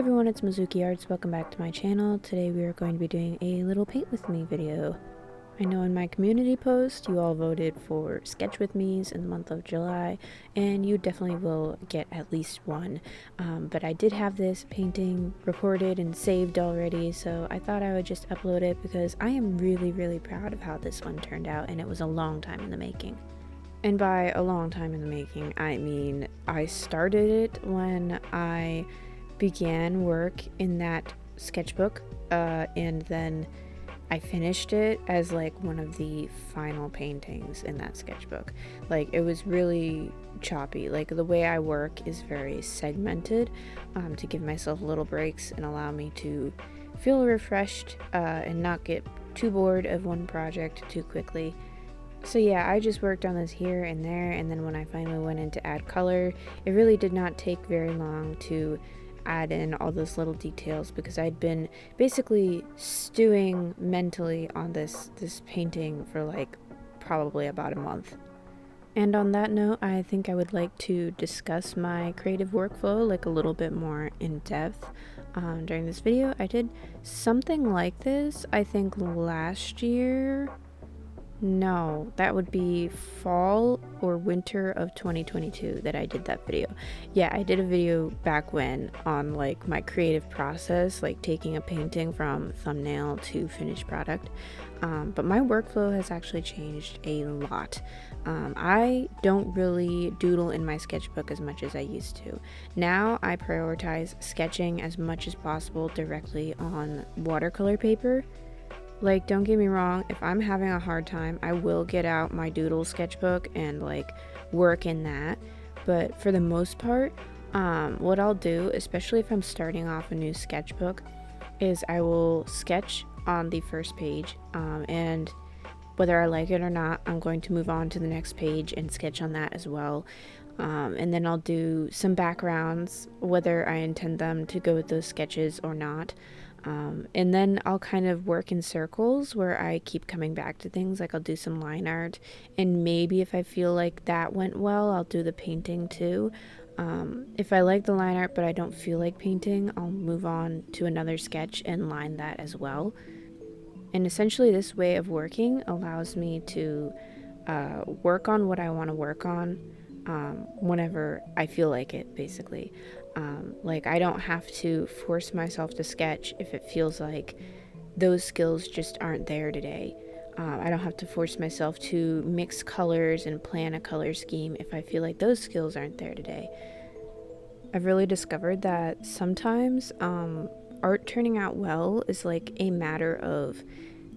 everyone, it's Mizuki Arts. Welcome back to my channel. Today we are going to be doing a little paint with me video. I know in my community post you all voted for sketch with me's in the month of July, and you definitely will get at least one. But I did have this painting recorded and saved already, so I thought I would just upload it because I am really proud of how this one turned out, and it was a long time in the making. And by a long time in the making, I mean I started it when I began work in that sketchbook, and then I finished it as like one of the final paintings in that sketchbook. Like, it was really choppy. Like, the way I work is very segmented, to give myself little breaks and allow me to feel refreshed and not get too bored of one project too quickly. So yeah, I just worked on this here and there, and then when I finally went in to add color, it really did not take very long to add in all those little details because I'd been basically stewing mentally on this painting for like probably about a month. And on that note, I think I would like to discuss my creative workflow like a little bit more in depth during this video. I did something like this, I think last year. No, that would be fall or winter of 2022 that I did that video. Yeah, I did a video back when on like my creative process, like taking a painting from thumbnail to finished product. But my workflow has actually changed a lot. I don't really doodle in my sketchbook as much as I used to. Now I prioritize sketching as much as possible directly on watercolor paper. Like, don't get me wrong, if I'm having a hard time, I will get out my doodle sketchbook and like work in that. But for the most part, what I'll do, especially if I'm starting off a new sketchbook, is I will sketch on the first page, and whether I like it or not, I'm going to move on to the next page and sketch on that as well. And then I'll do some backgrounds, whether I intend them to go with those sketches or not. And then I'll kind of work in circles where I keep coming back to things. Like, I'll do some line art, and maybe if I feel like that went well, I'll do the painting too. If I like the line art but I don't feel like painting, I'll move on to another sketch and line that as well. And essentially this way of working allows me to work on what I want to work on whenever I feel like it, basically. Like, I don't have to force myself to sketch if it feels like those skills just aren't there today. I don't have to force myself to mix colors and plan a color scheme if I feel like those skills aren't there today. I've really discovered that sometimes art turning out well is like a matter of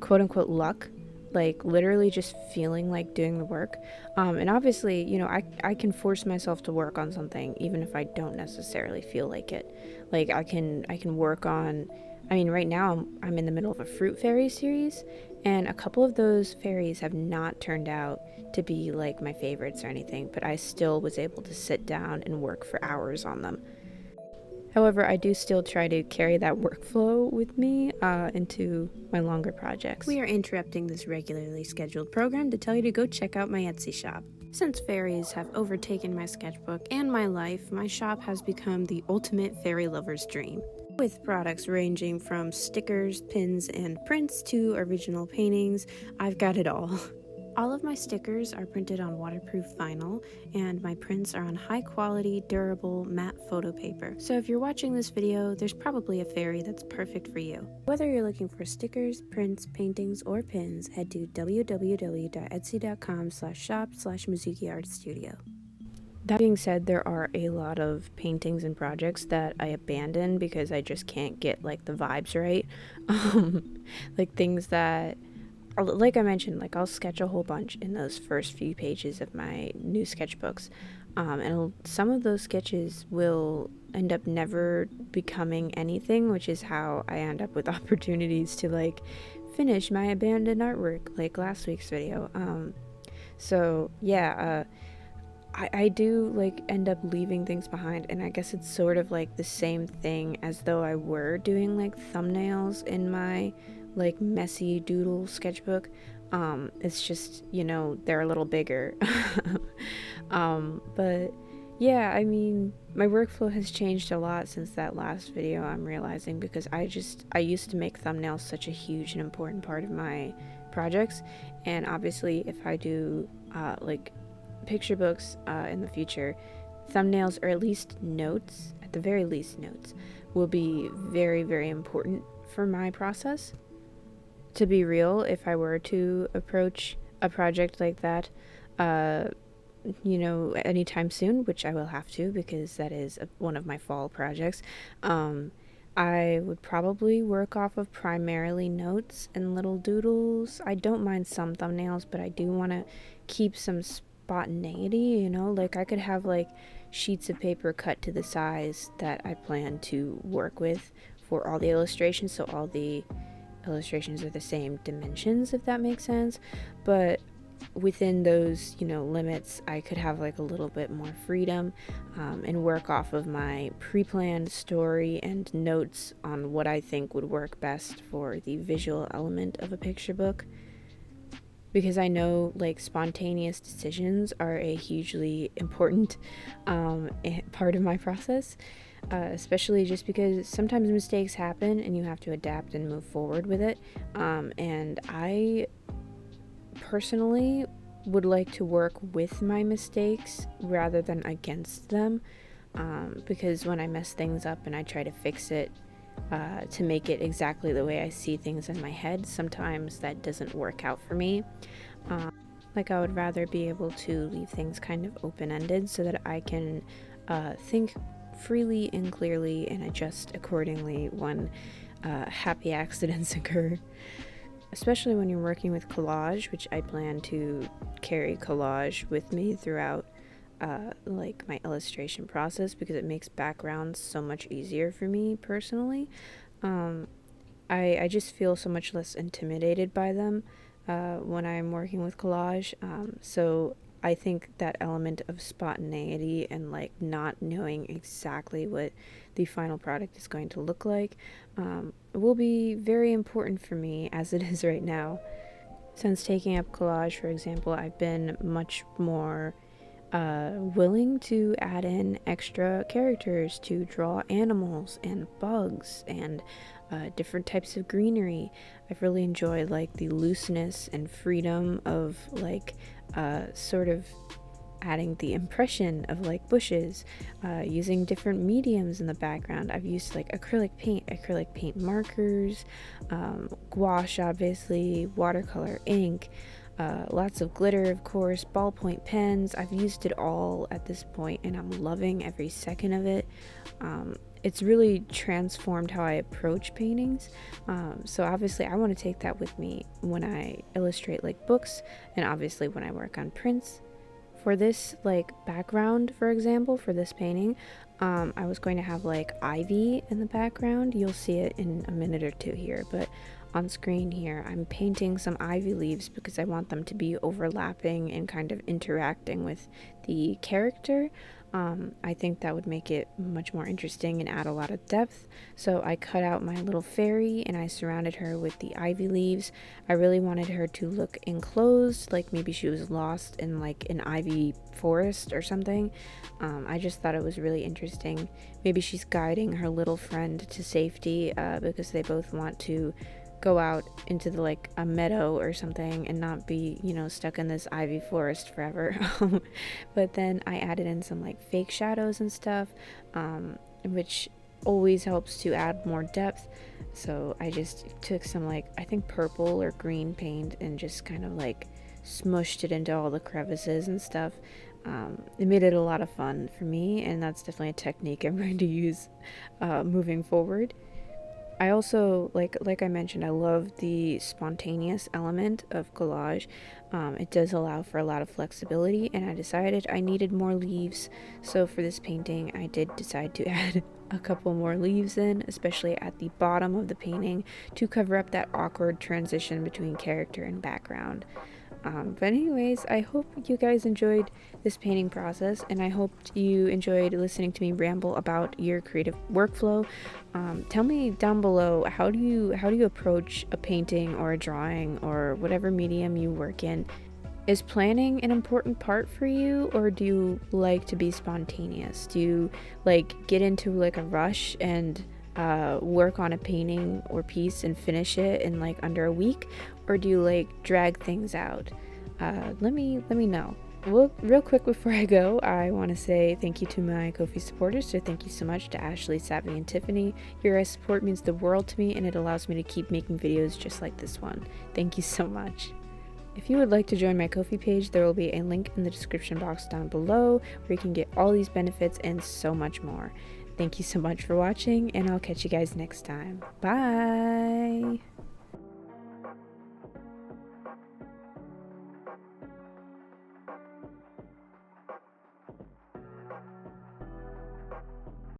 quote-unquote luck. Like, literally just feeling like doing the work. And obviously, you know, I can force myself to work on something even if I don't necessarily feel like it. Like, I can work on, I mean, right now I'm in the middle of a fruit fairy series, and a couple of those fairies have not turned out to be like my favorites or anything, but I still was able to sit down and work for hours on them. However, I do still try to carry that workflow with me into my longer projects. We are interrupting this regularly scheduled program to tell you to go check out my Etsy shop. Since fairies have overtaken my sketchbook and my life, my shop has become the ultimate fairy lover's dream. With products ranging from stickers, pins, and prints to original paintings, I've got it all. All of my stickers are printed on waterproof vinyl, and my prints are on high-quality, durable, matte photo paper. So if you're watching this video, there's probably a fairy that's perfect for you. Whether you're looking for stickers, prints, paintings, or pins, head to www.etsy.com/shop/MizukiArtStudio. That being said, there are a lot of paintings and projects that I abandon because I just can't get like the vibes right. Like, things that, like I mentioned, like, I'll sketch a whole bunch in those first few pages of my new sketchbooks, and some of those sketches will end up never becoming anything, which is how I end up with opportunities to like finish my abandoned artwork, like last week's video. So yeah, I do like end up leaving things behind, and I guess it's sort of like the same thing as though I were doing like thumbnails in my like messy doodle sketchbook. It's just, you know, they're a little bigger. But Yeah, I mean, my workflow has changed a lot since that last video, I'm realizing, because I used to make thumbnails such a huge and important part of my projects, and obviously if I do like picture books in the future, thumbnails, or at least notes, at the very least notes, will be very, very important for my process. To be real, if I were to approach a project like that, uh, anytime soon, which I will have to because that is one of my fall projects, I would probably work off of primarily notes and little doodles. I don't mind some thumbnails, but I do want to keep some spontaneity, like I could have like sheets of paper cut to the size that I plan to work with for all the illustrations, so all the illustrations are the same dimensions, if that makes sense. But within those limits, I could have like a little bit more freedom, and work off of my pre-planned story and notes on what I think would work best for the visual element of a picture book, because I know like spontaneous decisions are a hugely important part of my process, especially just because sometimes mistakes happen and you have to adapt and move forward with it, and I personally would like to work with my mistakes rather than against them, because when I mess things up and I try to fix it to make it exactly the way I see things in my head, sometimes that doesn't work out for me. Like I would rather be able to leave things kind of open-ended so that I can think freely and clearly and adjust accordingly when happy accidents occur. Especially when you're working with collage, which I plan to carry collage with me throughout like my illustration process, because it makes backgrounds so much easier for me personally. I just feel so much less intimidated by them when I'm working with collage. So I think that element of spontaneity and like not knowing exactly what the final product is going to look like will be very important for me, as it is right now. Since taking up collage, for example, I've been much more willing to add in extra characters to draw animals and bugs and different types of greenery. I've really enjoyed like the looseness and freedom of like sort of adding the impression of like bushes, using different mediums in the background. I've used like acrylic paint markers, gouache obviously, watercolor ink, lots of glitter, of course, ballpoint pens. I've used it all at this point and I'm loving every second of it. It's really transformed how I approach paintings. So obviously I want to take that with me when I illustrate like books, and obviously when I work on prints. For this like background, for example, for this painting, I was going to have like ivy in the background. You'll see it in a minute or two here, but on screen here I'm painting some ivy leaves because I want them to be overlapping and kind of interacting with the character. I think that would make it much more interesting and add a lot of depth. So I cut out my little fairy and I surrounded her with the ivy leaves. I really wanted her to look enclosed, like maybe she was lost in like an ivy forest or something. I just thought it was really interesting. Maybe she's guiding her little friend to safety because they both want to go out into the like a meadow or something and not be stuck in this ivy forest forever. But then I added in some like fake shadows and stuff, which always helps to add more depth. So I just took some like I think purple or green paint and just kind of like smushed it into all the crevices and stuff. It made it a lot of fun for me, and that's definitely a technique I'm going to use moving forward. I also, like I mentioned, I love the spontaneous element of collage. It does allow for a lot of flexibility, and I decided I needed more leaves. So for this painting, I did decide to add a couple more leaves in, especially at the bottom of the painting, to cover up that awkward transition between character and background. But anyways, I hope you guys enjoyed this painting process, and I hope you enjoyed listening to me ramble about your creative workflow. Tell me down below, how do you approach a painting or a drawing or whatever medium you work in? Is planning an important part for you, or do you like to be spontaneous? Do you like get into like a rush and work on a painting or piece and finish it in like under a week, or do you like drag things out? Let me know. Well, real quick before I go, I want to say thank you to my Ko-fi supporters. So thank you so much to Ashley, Savvy, and Tiffany. Your guys' support means the world to me, and it allows me to keep making videos just like this one. Thank you so much. If you would like to join my Ko-fi page, there will be a link in the description box down below where you can get all these benefits and so much more. Thank you so much for watching, and I'll catch you guys next time. Bye!